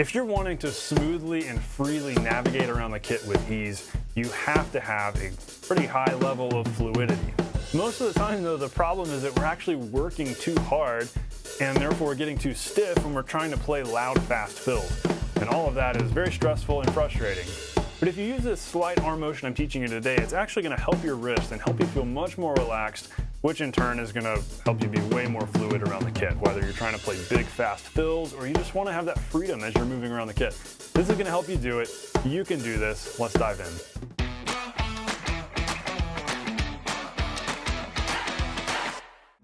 If you're wanting to smoothly and freely navigate around the kit with ease, you have to have a pretty high level of fluidity. Most of the time though, the problem is that we're actually working too hard and therefore we're getting too stiff when we're trying to play loud, fast fills. And all of that is very stressful and frustrating. But if you use this slight arm motion I'm teaching you today, it's actually going to help your wrist and help you feel much more relaxed, which in turn is going to help you be way more fluid around the kit, whether you're trying to play big, fast fills or you just want to have that freedom as you're moving around the kit. This is going to help you do it. You can do this. Let's dive in.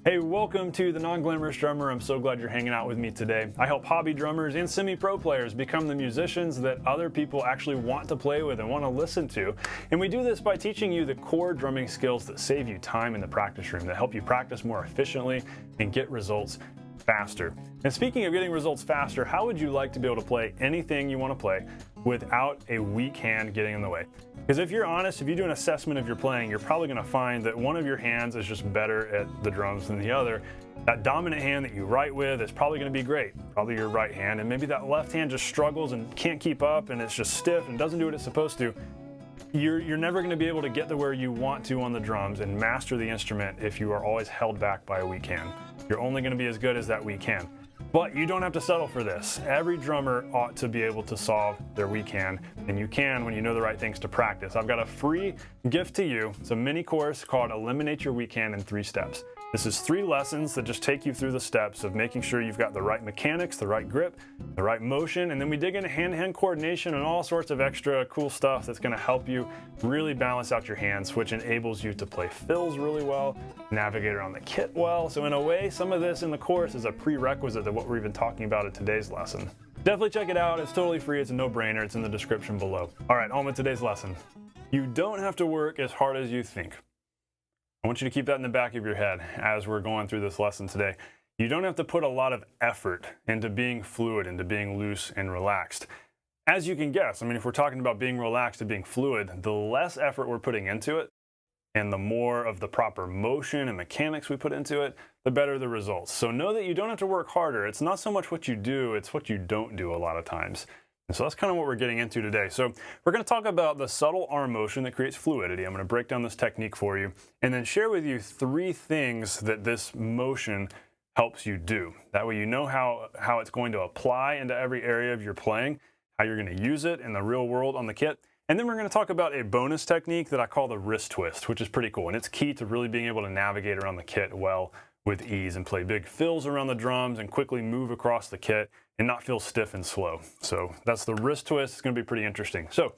Hey, welcome to The Non-Glamorous Drummer. I'm so glad you're hanging out with me today. I help hobby drummers and semi-pro players become the musicians that other people actually want to play with and want to listen to. And we do this by teaching you the core drumming skills that save you time in the practice room, that help you practice more efficiently and get results faster. And speaking of getting results faster, how would you like to be able to play anything you want to play without a weak hand getting in the way? Because if you're honest, if you do an assessment of your playing, you're probably going to find that one of your hands is just better at the drums than the other. That dominant hand that you write with is probably going to be great, probably your right hand, and maybe that left hand just struggles and can't keep up and it's just stiff and doesn't do what it's supposed to. You're never going to be able to get to where you want to on the drums and master the instrument if you are always held back by a weak hand. You're only going to be as good as that weak hand. But you don't have to settle for this. Every drummer ought to be able to solve their weak hand, and you can when you know the right things to practice. I've got a free gift to you. It's a mini course called Eliminate Your Weak Hand in 3 Steps. This is 3 lessons that just take you through the steps of making sure you've got the right mechanics, the right grip, the right motion, and then we dig into hand-to-hand coordination and all sorts of extra cool stuff that's going to help you really balance out your hands, which enables you to play fills really well, navigate around the kit well. So in a way, some of this in the course is a prerequisite to what we're even talking about in today's lesson. Definitely check it out. It's totally free. It's a no-brainer. It's in the description below. All right, on with today's lesson. You don't have to work as hard as you think. I want you to keep that in the back of your head as we're going through this lesson today. You don't have to put a lot of effort into being fluid, into being loose and relaxed. As you can guess, I mean, if we're talking about being relaxed and being fluid, the less effort we're putting into it and the more of the proper motion and mechanics we put into it, the better the results. So know that you don't have to work harder. It's not so much what you do, it's what you don't do a lot of times. And so that's kind of what we're getting into today. So we're going to talk about the subtle arm motion that creates fluidity. I'm going to break down this technique for you and then share with you 3 things that this motion helps you do. That way you know how it's going to apply into every area of your playing, how you're going to use it in the real world on the kit. And then we're going to talk about a bonus technique that I call the wrist twist, which is pretty cool. And it's key to really being able to navigate around the kit well with ease and play big fills around the drums and quickly move across the kit and not feel stiff and slow. So that's the wrist twist. It's going to be pretty interesting. So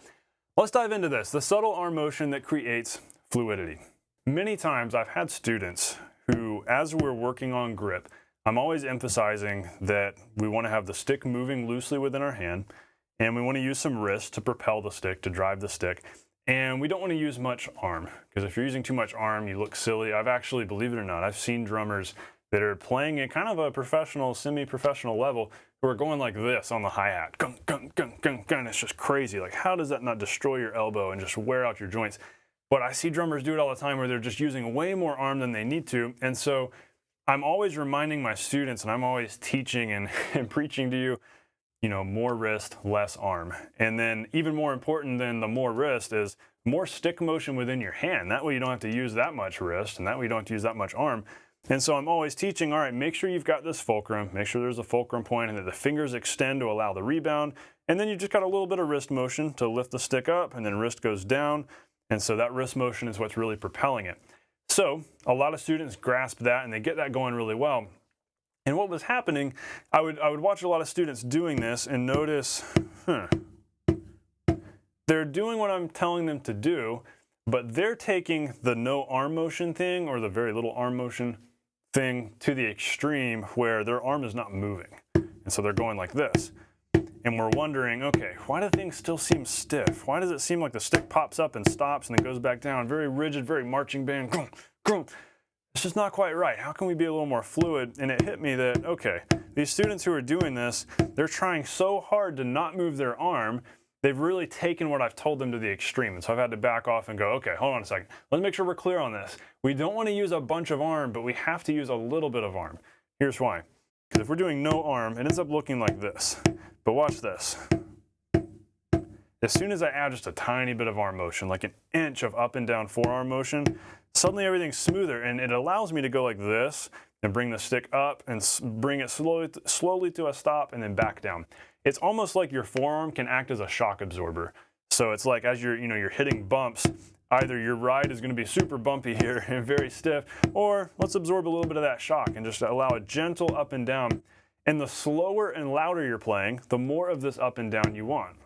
let's dive into this, the subtle arm motion that creates fluidity. Many times I've had students who, as we're working on grip, I'm always emphasizing that we want to have the stick moving loosely within our hand, and we want to use some wrist to propel the stick, to drive the stick. And we don't want to use much arm, because if you're using too much arm, you look silly. I've actually, believe it or not, I've seen drummers that are playing at kind of a professional, semi-professional level who are going like this on the hi-hat. Gung, gung, gung, gung, gung. It's just crazy. Like, how does that not destroy your elbow and just wear out your joints? But I see drummers do it all the time where they're just using way more arm than they need to. And so I'm always reminding my students, and I'm always teaching and preaching to you, more wrist, less arm. And then even more important than the more wrist is more stick motion within your hand. That way you don't have to use that much wrist, and that way you don't have to use that much arm. And so I'm always teaching, all right, make sure you've got this fulcrum, make sure there's a fulcrum point and that the fingers extend to allow the rebound. And then you just got a little bit of wrist motion to lift the stick up, and then wrist goes down. And so that wrist motion is what's really propelling it. So a lot of students grasp that and they get that going really well. And what was happening, I would watch a lot of students doing this and notice, they're doing what I'm telling them to do, but they're taking the no arm motion thing or the very little arm motion thing to the extreme where their arm is not moving. And so they're going like this. And we're wondering, okay, why do things still seem stiff? Why does it seem like the stick pops up and stops and then goes back down? Very rigid, very marching band. It's just not quite right. How can we be a little more fluid? And it hit me that, okay, these students who are doing this, they're trying so hard to not move their arm, they've really taken what I've told them to the extreme. And so I've had to back off and go, okay, hold on a second. Let's make sure we're clear on this. We don't want to use a bunch of arm, but we have to use a little bit of arm. Here's why. Because if we're doing no arm, it ends up looking like this. But watch this. As soon as I add just a tiny bit of arm motion, like an inch of up and down forearm motion, suddenly everything's smoother, and it allows me to go like this and bring the stick up and bring it slowly to a stop and then back down. It's almost like your forearm can act as a shock absorber. So it's like as you're hitting bumps, either your ride is going to be super bumpy here and very stiff, or let's absorb a little bit of that shock and just allow a gentle up and down. And the slower and louder you're playing, the more of this up and down you want.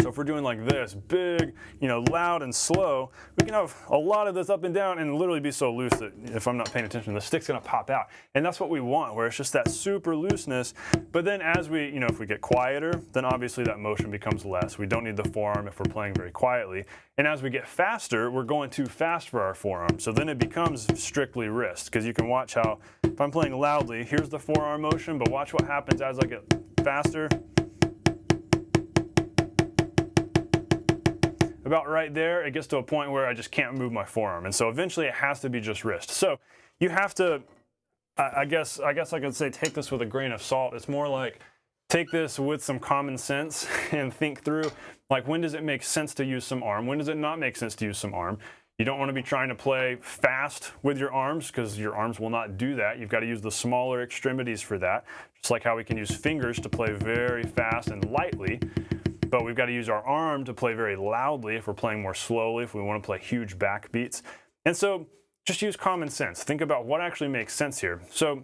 So if we're doing like this, big, loud and slow, we can have a lot of this up and down and literally be so loose that if I'm not paying attention, the stick's gonna pop out. And that's what we want, where it's just that super looseness. But then as we, if we get quieter, then obviously that motion becomes less. We don't need the forearm if we're playing very quietly. And as we get faster, we're going too fast for our forearm. So then it becomes strictly wrist, because you can watch how, if I'm playing loudly, here's the forearm motion, but watch what happens as I get faster. About right there, it gets to a point where I just can't move my forearm. And so eventually it has to be just wrist. So you have to, I guess I could say take this with a grain of salt. It's more like take this with some common sense and think through, like, when does it make sense to use some arm? When does it not make sense to use some arm? You don't want to be trying to play fast with your arms, because your arms will not do that. You've got to use the smaller extremities for that. Just like how we can use fingers to play very fast and lightly. But we've got to use our arm to play very loudly if we're playing more slowly, if we want to play huge backbeats. And so just use common sense. Think about what actually makes sense here. So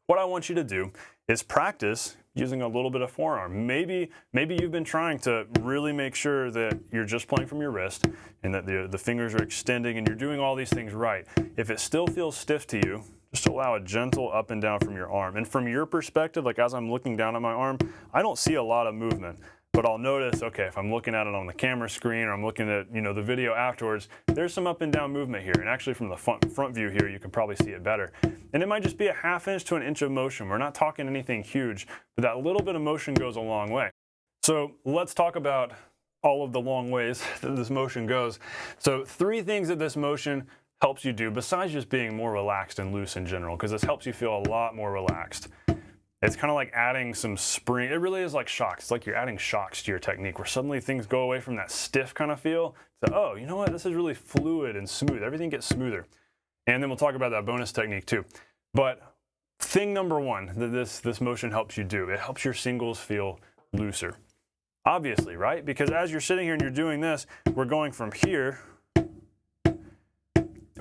what I want you to do is practice using a little bit of forearm. Maybe you've been trying to really make sure that you're just playing from your wrist and that the fingers are extending and you're doing all these things right. If it still feels stiff to you, just allow a gentle up and down from your arm. And from your perspective, like as I'm looking down at my arm, I don't see a lot of movement. But I'll notice, okay, if I'm looking at it on the camera screen or I'm looking at, the video afterwards, there's some up and down movement here. And actually from the front view here, you can probably see it better. And it might just be a ½ inch to an inch of motion. We're not talking anything huge, but that little bit of motion goes a long way. So let's talk about all of the long ways that this motion goes. So 3 things that this motion helps you do, besides just being more relaxed and loose in general, because this helps you feel a lot more relaxed. It's kind of like adding some spring. It really is like shocks. It's like you're adding shocks to your technique, where suddenly things go away from that stiff kind of feel to, oh, you know what? This is really fluid and smooth. Everything gets smoother. And then we'll talk about that bonus technique too. But thing number 1 that this motion helps you do, it helps your singles feel looser. Obviously, right? Because as you're sitting here and you're doing this, we're going from here,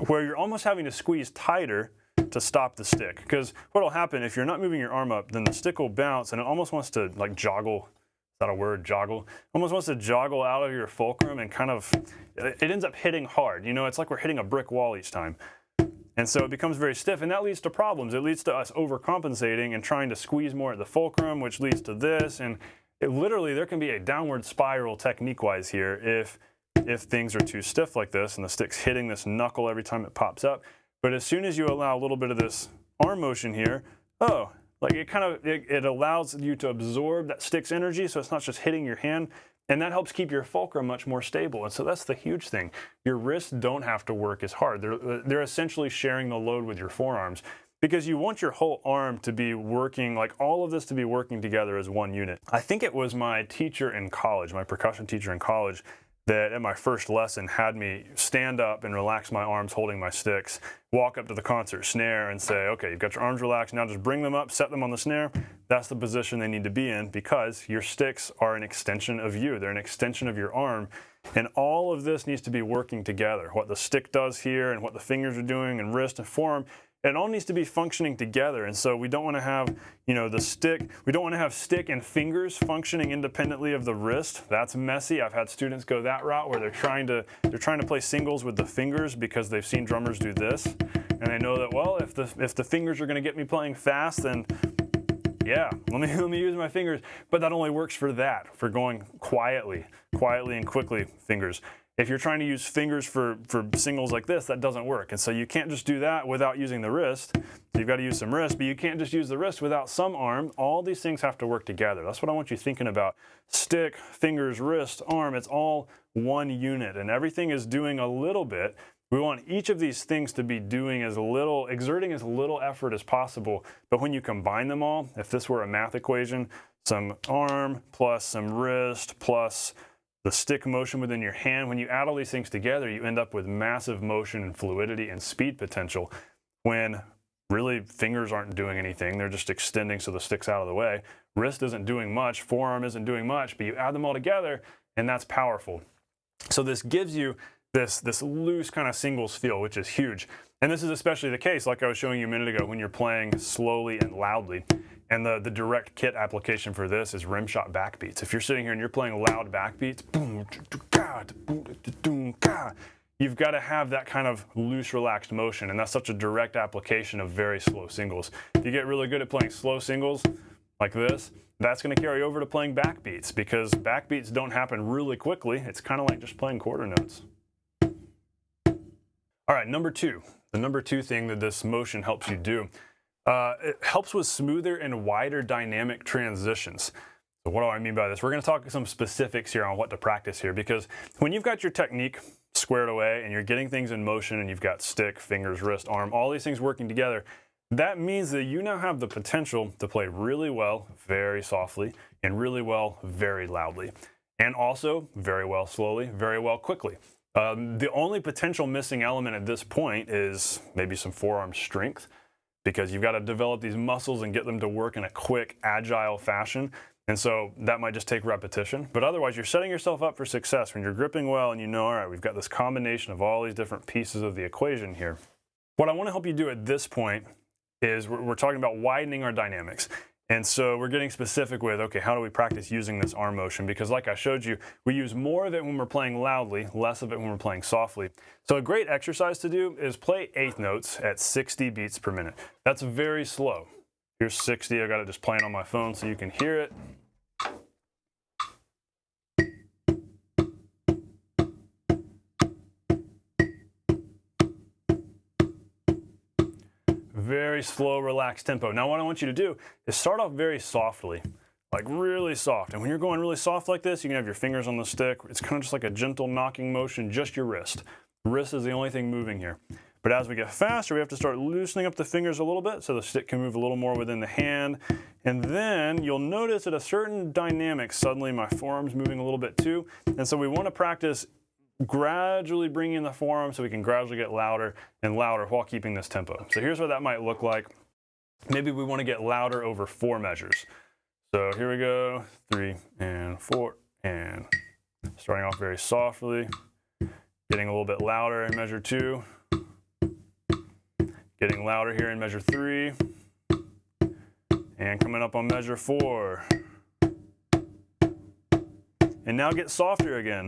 where you're almost having to squeeze tighter to stop the stick. Because what will happen if you're not moving your arm up, then the stick will bounce and it almost wants to like joggle. Is that a word, joggle? Almost wants to joggle out of your fulcrum and kind of, it ends up hitting hard. It's like we're hitting a brick wall each time. And so it becomes very stiff, and that leads to problems. It leads to us overcompensating and trying to squeeze more at the fulcrum, which leads to this. And literally there can be a downward spiral technique-wise here if things are too stiff like this and the stick's hitting this knuckle every time it pops up. But as soon as you allow a little bit of this arm motion here, it allows you to absorb that stick's energy, so it's not just hitting your hand, and that helps keep your fulcrum much more stable. And so that's the huge thing. Your wrists don't have to work as hard. They're essentially sharing the load with your forearms, because you want your whole arm to be working, like all of this to be working together as one unit. I think it was my teacher in college, my percussion teacher in college, that at my first lesson had me stand up and relax my arms holding my sticks, walk up to the concert snare and say, okay, you've got your arms relaxed, now just bring them up, set them on the snare. That's the position they need to be in, because your sticks are an extension of you. They're an extension of your arm. And all of this needs to be working together. What the stick does here and what the fingers are doing and wrist and forearm, it all needs to be functioning together. And so we don't want to have, the stick, we don't want to have stick and fingers functioning independently of the wrist. That's messy. I've had students go that route where they're trying to play singles with the fingers because they've seen drummers do this. And they know that, well, if the fingers are going to get me playing fast, then yeah, let me use my fingers. But that only works for going quietly and quickly fingers. If you're trying to use fingers for singles like this, that doesn't work. And so you can't just do that without using the wrist. You've got to use some wrist, but you can't just use the wrist without some arm. All these things have to work together. That's what I want you thinking about. Stick, fingers, wrist, arm, it's all one unit, and everything is doing a little bit. We want each of these things to be exerting as little effort as possible. But when you combine them all, if this were a math equation, some arm, plus some wrist, plus the stick motion within your hand. When you add all these things together, you end up with massive motion and fluidity and speed potential when really fingers aren't doing anything. They're just extending so the stick's out of the way. Wrist isn't doing much, forearm isn't doing much, but you add them all together and that's powerful. So this gives you this loose kind of singles feel, which is huge. And this is especially the case, like I was showing you a minute ago, when you're playing slowly and loudly. And the direct kit application for this is rim shot backbeats. If you're sitting here and you're playing loud backbeats, you've got to have that kind of loose, relaxed motion, and that's such a direct application of very slow singles. If you get really good at playing slow singles like this, that's going to carry over to playing backbeats, because backbeats don't happen really quickly. It's kind of like just playing quarter notes. All right, number two. The number two thing that this motion helps you do, it helps with smoother and wider dynamic transitions. So what do I mean by this? We're going to talk some specifics here on what to practice here, because when you've got your technique squared away and you're getting things in motion and you've got stick, fingers, wrist, arm, all these things working together, that means that you now have the potential to play really well, very softly, and really well, very loudly, and also very well slowly, very well quickly. The only potential missing element at this point is maybe some forearm strength, because you've got to develop these muscles and get them to work in a quick, agile fashion. And so that might just take repetition. But otherwise, you're setting yourself up for success when you're gripping well and you know, all right, we've got this combination of all these different pieces of the equation here. What I want to help you do at this point is we're talking about widening our dynamics. And so we're getting specific with, okay, how do we practice using this arm motion? Because like I showed you, we use more of it when we're playing loudly, less of it when we're playing softly. So a great exercise to do is play eighth notes at 60 beats per minute. That's very slow. Here's 60, I got it just playing on my phone so you can hear it. Very slow, relaxed tempo. Now what I want you to do is start off very softly, like really soft. And when you're going really soft like this, you can have your fingers on the stick. It's kind of just like a gentle knocking motion, just your wrist. Wrist is the only thing moving here. But as we get faster, we have to start loosening up the fingers a little bit so the stick can move a little more within the hand. And then you'll notice at a certain dynamic, suddenly my forearm's moving a little bit too. And so we want to practice gradually bringing in the forearm so we can gradually get louder and louder while keeping this tempo. So here's what that might look like. Maybe we want to get louder over 4 measures. So here we go, 3 and 4, and starting off very softly, getting a little bit louder in measure 2, getting louder here in measure 3, and coming up on measure 4. And now get softer again.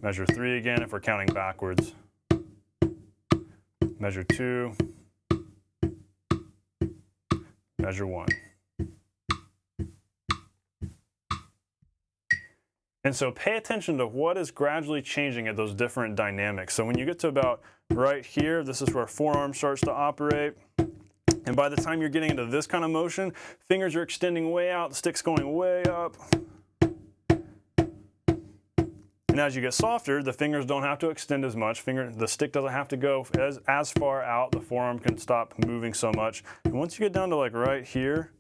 Measure 3 again if we're counting backwards. Measure 2. Measure 1. And so pay attention to what is gradually changing at those different dynamics. So when you get to about right here, this is where forearm starts to operate. And by the time you're getting into this kind of motion, fingers are extending way out, the stick's going way up. And as you get softer, the fingers don't have to extend as much. The stick doesn't have to go as far out. The forearm can stop moving so much. And once you get down to like right here,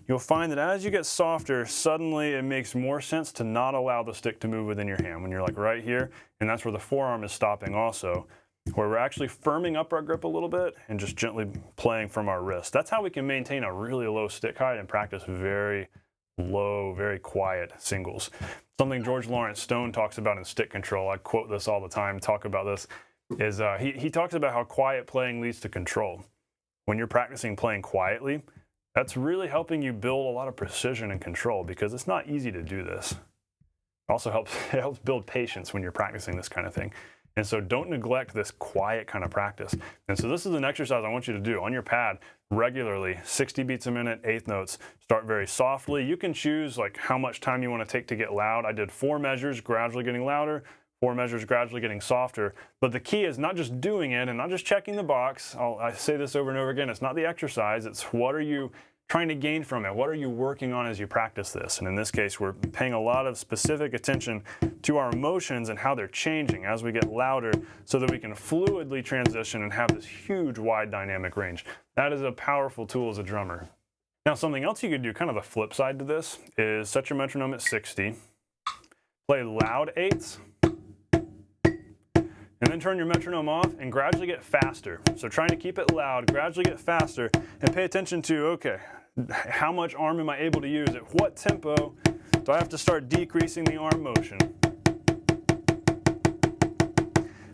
you'll find that as you get softer, suddenly it makes more sense to not allow the stick to move within your hand. When you're like right here, and that's where the forearm is stopping also, where we're actually firming up our grip a little bit and just gently playing from our wrist. That's how we can maintain a really low stick height and practice very low, very quiet singles. Something George Lawrence Stone talks about in stick control, I quote this all the time, talk about this, is he talks about how quiet playing leads to control. When you're practicing playing quietly, that's really helping you build a lot of precision and control, because it's not easy to do this. It also helps build patience when you're practicing this kind of thing. And so don't neglect this quiet kind of practice. And so this is an exercise I want you to do on your pad regularly, 60 beats a minute, eighth notes. Start very softly. You can choose like how much time you want to take to get loud. I did 4 measures, gradually getting louder, 4 measures, gradually getting softer. But the key is not just doing it and not just checking the box. I say this over and over again. It's not the exercise. It's what are you trying to gain from it? What are you working on as you practice this? And in this case, we're paying a lot of specific attention to our emotions and how they're changing as we get louder so that we can fluidly transition and have this huge wide dynamic range. That is a powerful tool as a drummer. Now, something else you could do, kind of the flip side to this, is set your metronome at 60, play loud eighths, and then turn your metronome off and gradually get faster. So trying to keep it loud, gradually get faster, and pay attention to, okay, how much arm am I able to use? At what tempo do I have to start decreasing the arm motion?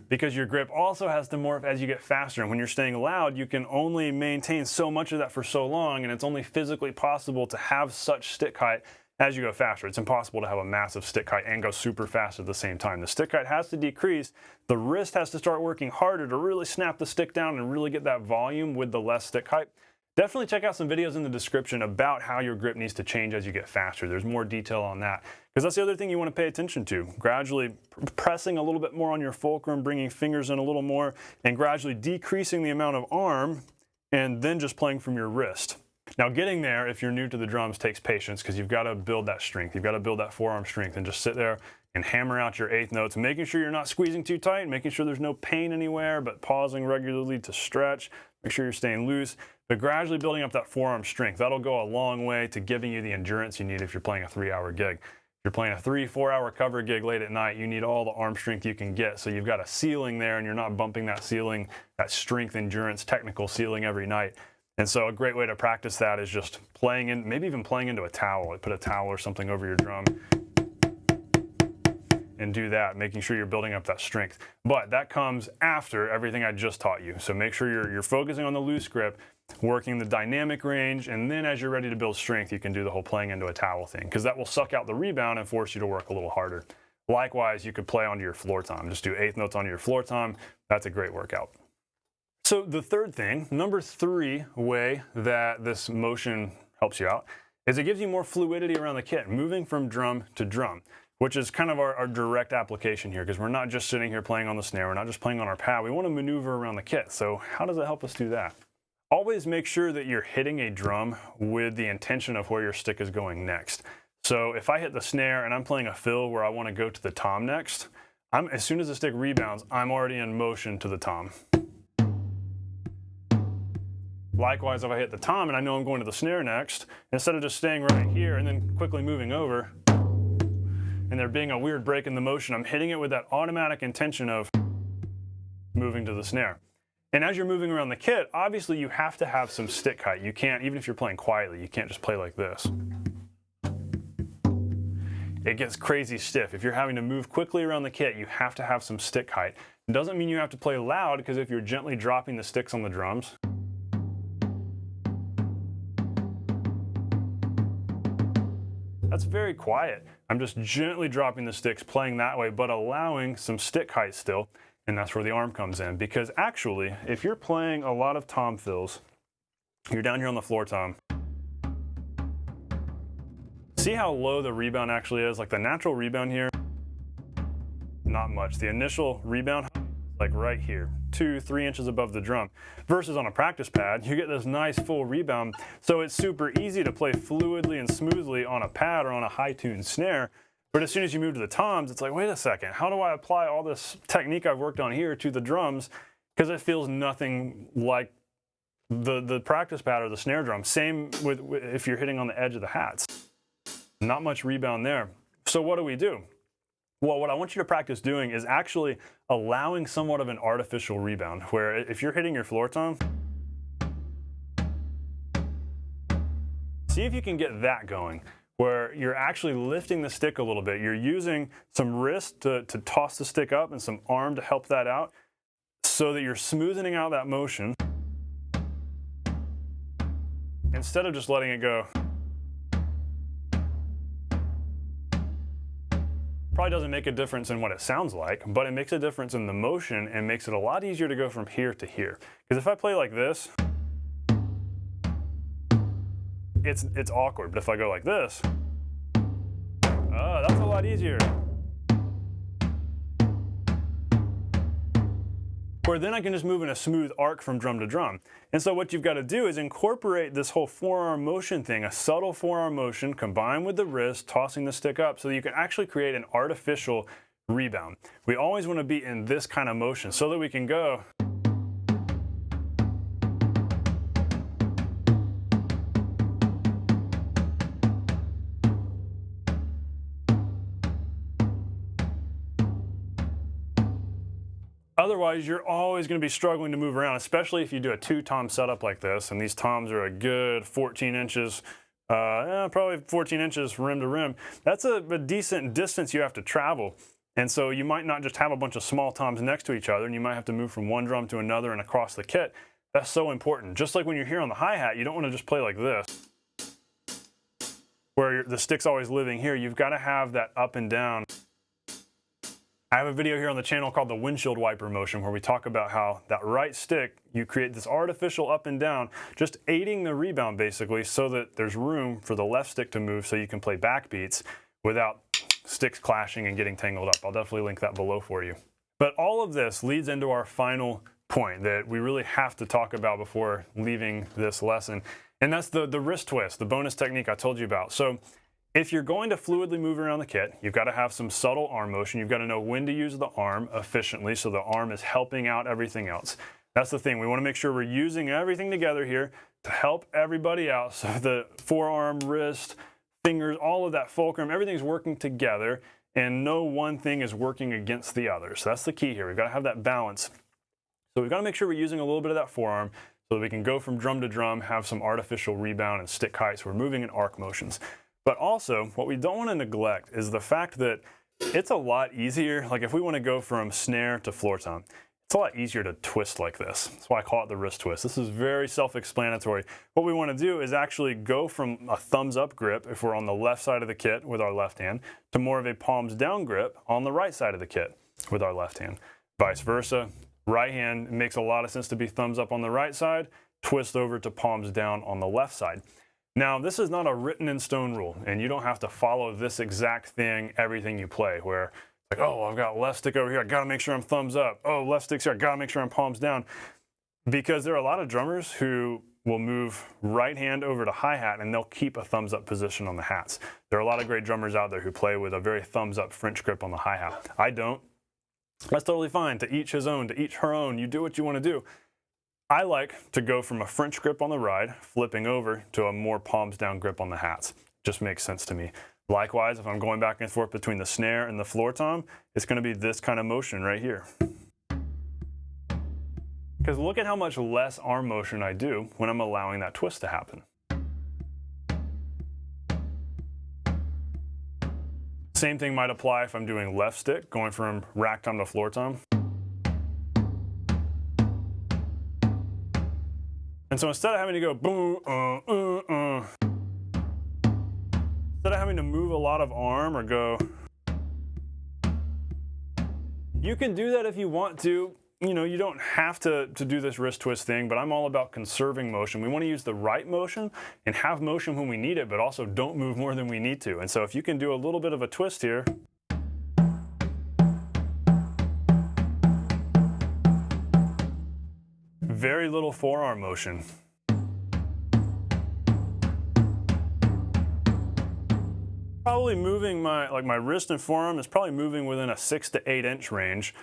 Because your grip also has to morph as you get faster. And when you're staying loud, you can only maintain so much of that for so long, and it's only physically possible to have such stick height as you go faster. It's impossible to have a massive stick height and go super fast at the same time. The stick height has to decrease. The wrist has to start working harder to really snap the stick down and really get that volume with the less stick height. Definitely check out some videos in the description about how your grip needs to change as you get faster. There's more detail on that, because that's the other thing you want to pay attention to. Gradually pressing a little bit more on your fulcrum, bringing fingers in a little more, and gradually decreasing the amount of arm, and then just playing from your wrist. Now, getting there, if you're new to the drums, takes patience, because you've got to build that strength. You've got to build that forearm strength and just sit there and hammer out your eighth notes, making sure you're not squeezing too tight, making sure there's no pain anywhere, but pausing regularly to stretch, make sure you're staying loose, but gradually building up that forearm strength. That'll go a long way to giving you the endurance you need if you're playing a 3-hour gig. If you're playing a 3-4 hour cover gig late at night, you need all the arm strength you can get, so you've got a ceiling there and you're not bumping that ceiling, that strength, endurance, technical ceiling every night. And so a great way to practice that is just playing in, maybe even playing into a towel. Like put a towel or something over your drum and do that, making sure you're building up that strength. But that comes after everything I just taught you. So make sure you're focusing on the loose grip, working the dynamic range, and then as you're ready to build strength, you can do the whole playing into a towel thing, because that will suck out the rebound and force you to work a little harder. Likewise, you could play onto your floor tom. Just do eighth notes onto your floor tom. That's a great workout. So the third thing, number 3 way that this motion helps you out, is it gives you more fluidity around the kit, moving from drum to drum, which is kind of our direct application here, because we're not just sitting here playing on the snare, we're not just playing on our pad, we want to maneuver around the kit. So how does it help us do that? Always make sure that you're hitting a drum with the intention of where your stick is going next. So if I hit the snare and I'm playing a fill where I want to go to the tom next, as soon as the stick rebounds, I'm already in motion to the tom. Likewise, if I hit the tom and I know I'm going to the snare next, instead of just staying right here and then quickly moving over, and there being a weird break in the motion, I'm hitting it with that automatic intention of moving to the snare. And as you're moving around the kit, obviously you have to have some stick height. You can't, even if you're playing quietly, you can't just play like this. It gets crazy stiff. If you're having to move quickly around the kit, you have to have some stick height. It doesn't mean you have to play loud, because if you're gently dropping the sticks on the drums, that's very quiet. I'm just gently dropping the sticks, playing that way, but allowing some stick height still, and that's where the arm comes in. Because actually, if you're playing a lot of tom fills, you're down here on the floor tom, see how low the rebound actually is? Like the natural rebound here, not much. The initial rebound, like right here, 2-3 inches above the drum. Versus on a practice pad, you get this nice full rebound, so it's super easy to play fluidly and smoothly on a pad or on a high-tuned snare. But as soon as you move to the toms, it's like, wait a second, how do I apply all this technique I've worked on here to the drums? Because it feels nothing like the practice pad or the snare drum. Same with if you're hitting on the edge of the hats. Not much rebound there. So what do? Well, what I want you to practice doing is actually allowing somewhat of an artificial rebound, where if you're hitting your floor tom, see if you can get that going, where you're actually lifting the stick a little bit. You're using some wrist to toss the stick up and some arm to help that out, so that you're smoothing out that motion instead of just letting it go. Probably doesn't make a difference in what it sounds like, but it makes a difference in the motion and makes it a lot easier to go from here to here. Because if I play like this, it's awkward. But if I go like this, that's a lot easier. Of where then I can just move in a smooth arc from drum to drum. And so what you've got to do is incorporate this whole forearm motion thing, a subtle forearm motion combined with the wrist, tossing the stick up, so that you can actually create an artificial rebound. We always want to be in this kind of motion so that we can go. Otherwise, you're always going to be struggling to move around, especially if you do a 2-tom setup like this, and these toms are a good 14 inches, probably 14 inches rim to rim. That's a decent distance you have to travel. And so you might not just have a bunch of small toms next to each other, and you might have to move from one drum to another and across the kit. That's so important. Just like when you're here on the hi-hat, you don't want to just play like this, where the stick's always living here. You've got to have that up and down. I have a video here on the channel called the windshield wiper motion, where we talk about how that right stick, you create this artificial up and down, just aiding the rebound basically, so that there's room for the left stick to move so you can play backbeats without sticks clashing and getting tangled up. I'll definitely link that below for you. But all of this leads into our final point that we really have to talk about before leaving this lesson, and that's the wrist twist, the bonus technique I told you about. So if you're going to fluidly move around the kit, you've got to have some subtle arm motion. You've got to know when to use the arm efficiently so the arm is helping out everything else. That's the thing. We want to make sure we're using everything together here to help everybody out. So the forearm, wrist, fingers, all of that fulcrum, everything's working together, and no one thing is working against the other. So that's the key here. We've got to have that balance. So we've got to make sure we're using a little bit of that forearm so that we can go from drum to drum, have some artificial rebound and stick height. So we're moving in arc motions. But also, what we don't want to neglect is the fact that it's a lot easier. Like if we want to go from snare to floor tom, it's a lot easier to twist like this. That's why I call it the wrist twist. This is very self-explanatory. What we want to do is actually go from a thumbs up grip, if we're on the left side of the kit with our left hand, to more of a palms down grip on the right side of the kit with our left hand. Vice versa, right hand, it makes a lot of sense to be thumbs up on the right side, twist over to palms down on the left side. Now, this is not a written in stone rule, and you don't have to follow this exact thing everything you play, where like, oh, I've got left stick over here, I gotta make sure I'm thumbs up. Oh, left stick's here, I gotta make sure I'm palms down. Because there are a lot of drummers who will move right hand over to hi-hat and they'll keep a thumbs up position on the hats. There are a lot of great drummers out there who play with a very thumbs up French grip on the hi-hat. I don't. That's totally fine. To each his own, to each her own. You do what you want to do. I like to go from a French grip on the ride, flipping over to a more palms down grip on the hats. Just makes sense to me. Likewise, if I'm going back and forth between the snare and the floor tom, it's going to be this kind of motion right here. Because look at how much less arm motion I do when I'm allowing that twist to happen. Same thing might apply if I'm doing left stick, going from rack tom to floor tom. And so instead of having to go boom, instead of having to move a lot of arm or go, you can do that if you want to. You know, you don't have to do this wrist twist thing, but I'm all about conserving motion. We want to use the right motion and have motion when we need it, but also don't move more than we need to. And so if you can do a little bit of a twist here, very little forearm motion. Probably moving my wrist and forearm is probably moving within a 6 to 8 inch range.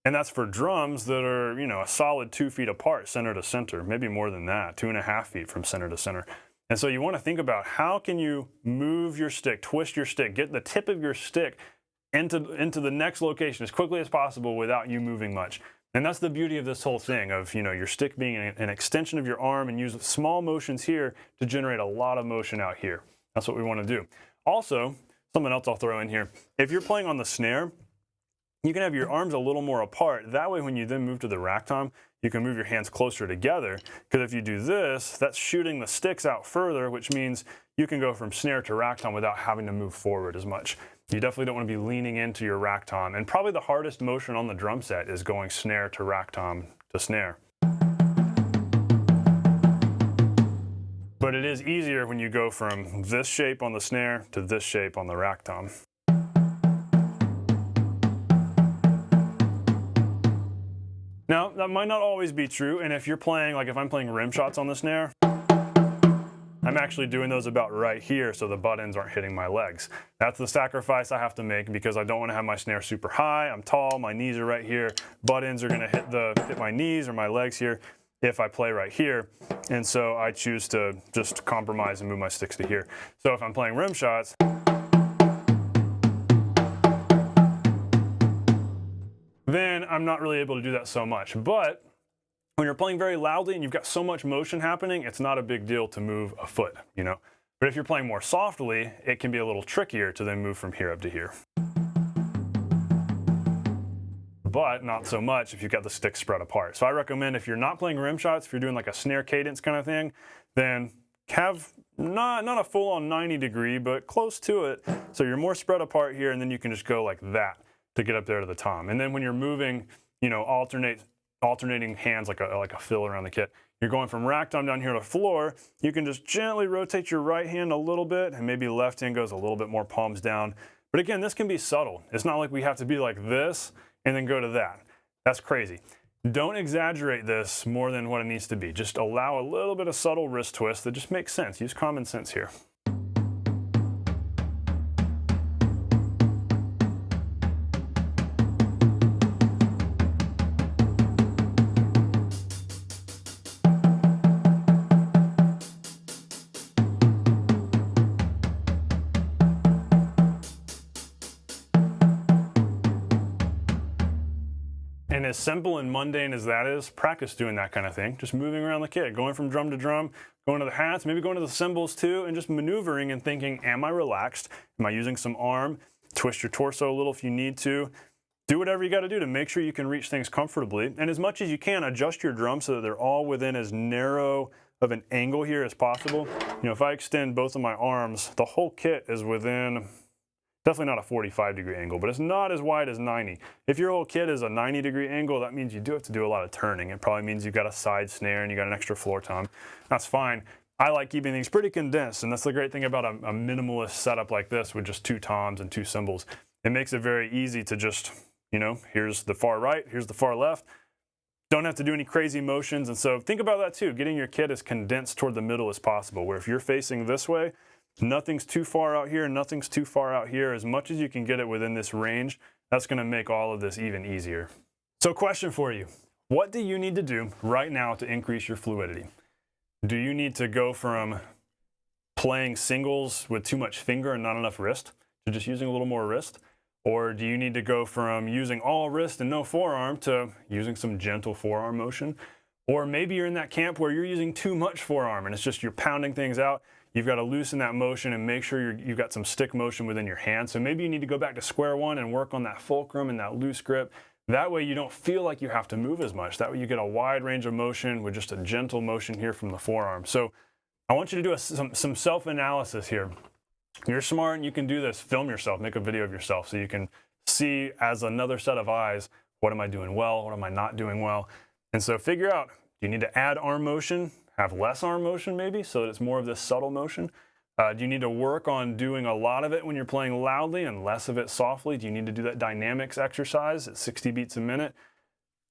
And that's for drums that are, you know, a solid 2 feet apart, center to center, maybe more than that, 2.5 feet from center to center. And so you want to think about how can you move your stick, twist your stick, get the tip of your stick into the next location as quickly as possible without you moving much. And that's the beauty of this whole thing of, you know, your stick being an extension of your arm, and use small motions here to generate a lot of motion out here. That's what we want to do. Also, something else I'll throw in here. If you're playing on the snare, you can have your arms a little more apart. That way when you then move to the rack tom, you can move your hands closer together. Because if you do this, that's shooting the sticks out further, which means you can go from snare to rack tom without having to move forward as much. You definitely don't want to be leaning into your rack tom. And probably the hardest motion on the drum set is going snare to rack tom to snare. But it is easier when you go from this shape on the snare to this shape on the rack tom. Now, that might not always be true, and if you're playing, like if I'm playing rim shots on the snare, I'm actually doing those about right here so the butt ends aren't hitting my legs. That's the sacrifice I have to make because I don't want to have my snare super high. I'm tall, my knees are right here. Butt ends are going to hit my knees or my legs here if I play right here. And so I choose to just compromise and move my sticks to here. So if I'm playing rim shots, then I'm not really able to do that so much. But when you're playing very loudly and you've got so much motion happening, it's not a big deal to move a foot, you know? But if you're playing more softly, it can be a little trickier to then move from here up to here. But not so much if you've got the sticks spread apart. So I recommend if you're not playing rim shots, if you're doing like a snare cadence kind of thing, then have not a full-on 90-degree, but close to it. So you're more spread apart here, and then you can just go like that to get up there to the tom. And then when you're moving, you know, alternating hands like a fill around the kit. You're going from rack tom down here to floor, you can just gently rotate your right hand a little bit, and maybe left hand goes a little bit more palms down. But again, this can be subtle. It's not like we have to be like this and then go to that. That's crazy. Don't exaggerate this more than what it needs to be. Just allow a little bit of subtle wrist twist that just makes sense. Use common sense here. And as simple and mundane as that is, practice doing that kind of thing. Just moving around the kit, going from drum to drum, going to the hats, maybe going to the cymbals too, and just maneuvering and thinking, am I relaxed? Am I using some arm? Twist your torso a little if you need to. Do whatever you got to do to make sure you can reach things comfortably. And as much as you can, adjust your drums so that they're all within as narrow of an angle here as possible. You know, if I extend both of my arms, the whole kit is within, definitely not a 45-degree angle, but it's not as wide as 90. If your whole kit is a 90-degree angle, that means you do have to do a lot of turning. It probably means you've got a side snare and you got an extra floor tom. That's fine. I like keeping things pretty condensed, and that's the great thing about a minimalist setup like this with just 2 toms and 2 cymbals. It makes it very easy to just, you know, here's the far right, here's the far left. Don't have to do any crazy motions, and so think about that too. Getting your kit as condensed toward the middle as possible, where if you're facing this way, nothing's too far out here, nothing's too far out here. As much as you can get it within this range, that's going to make all of this even easier. So question for you. What do you need to do right now to increase your fluidity? Do you need to go from playing singles with too much finger and not enough wrist to just using a little more wrist? Or do you need to go from using all wrist and no forearm to using some gentle forearm motion? Or maybe you're in that camp where you're using too much forearm and it's just you're pounding things out. You've got to loosen that motion and make sure you've got some stick motion within your hand. So maybe you need to go back to square one and work on that fulcrum and that loose grip. That way you don't feel like you have to move as much. That way you get a wide range of motion with just a gentle motion here from the forearm. So I want you to do some self-analysis here. You're smart and you can do this. Film yourself, make a video of yourself so you can see as another set of eyes, what am I doing well? What am I not doing well? And so figure out, do you need to add arm motion? Have less arm motion maybe so that it's more of this subtle motion? Do you need to work on doing a lot of it when you're playing loudly and less of it softly? Do you need to do that dynamics exercise at 60 beats a minute?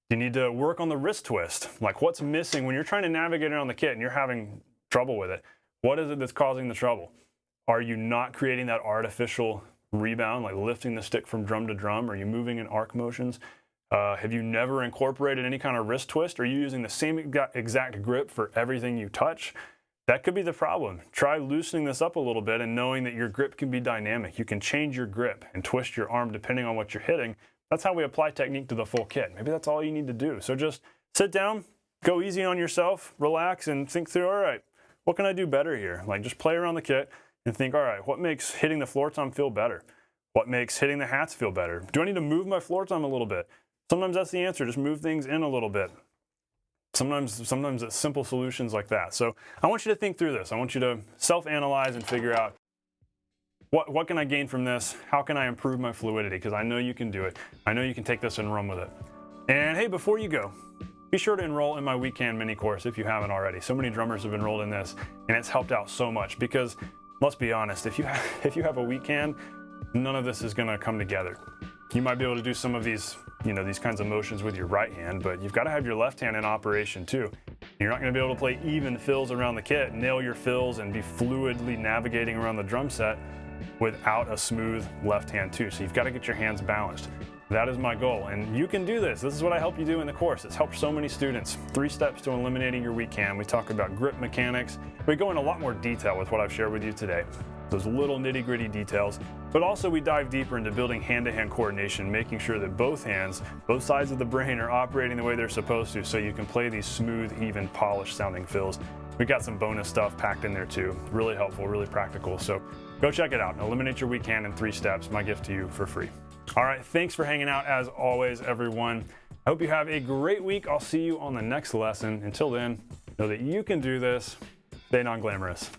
Do you need to work on the wrist twist? Like what's missing when you're trying to navigate around the kit and you're having trouble with it? What is it that's causing the trouble? Are you not creating that artificial rebound, like lifting the stick from drum to drum? Are you moving in arc motions? Have you never incorporated any kind of wrist twist? Are you using the same exact grip for everything you touch? That could be the problem. Try loosening this up a little bit and knowing that your grip can be dynamic. You can change your grip and twist your arm depending on what you're hitting. That's how we apply technique to the full kit. Maybe that's all you need to do. So just sit down, go easy on yourself, relax, and think through, all right, what can I do better here? Like just play around the kit and think, all right, what makes hitting the floor tom feel better? What makes hitting the hats feel better? Do I need to move my floor tom a little bit? Sometimes that's the answer, just move things in a little bit. Sometimes it's simple solutions like that. So I want you to think through this. I want you to self-analyze and figure out what can I gain from this? How can I improve my fluidity? Because I know you can do it. I know you can take this and run with it. And hey, before you go, be sure to enroll in my weekend mini course if you haven't already. So many drummers have enrolled in this and it's helped out so much because let's be honest, if you have a weekend, none of this is gonna come together. You might be able to do some of these, these kinds of motions with your right hand, but you've got to have your left hand in operation too. You're not going to be able to play even fills around the kit, nail your fills, and be fluidly navigating around the drum set without a smooth left hand too. So you've got to get your hands balanced. That is my goal, and you can do this. This is what I help you do in the course. It's helped so many students. 3 steps to eliminating your weak hand. We talk about grip mechanics. We go in a lot more detail with what I've shared with you today. Those little nitty-gritty details, but also we dive deeper into building hand-to-hand coordination, making sure that both hands, both sides of the brain are operating the way they're supposed to, so you can play these smooth, even, polished sounding fills. We got some bonus stuff packed in there too. Really helpful, really practical. So go check it out. Eliminate your weak hand in 3 steps. My gift to you for free. All right, thanks for hanging out as always, everyone. I hope you have a great week. I'll see you on the next lesson. Until then, know that you can do this. Stay non-glamorous.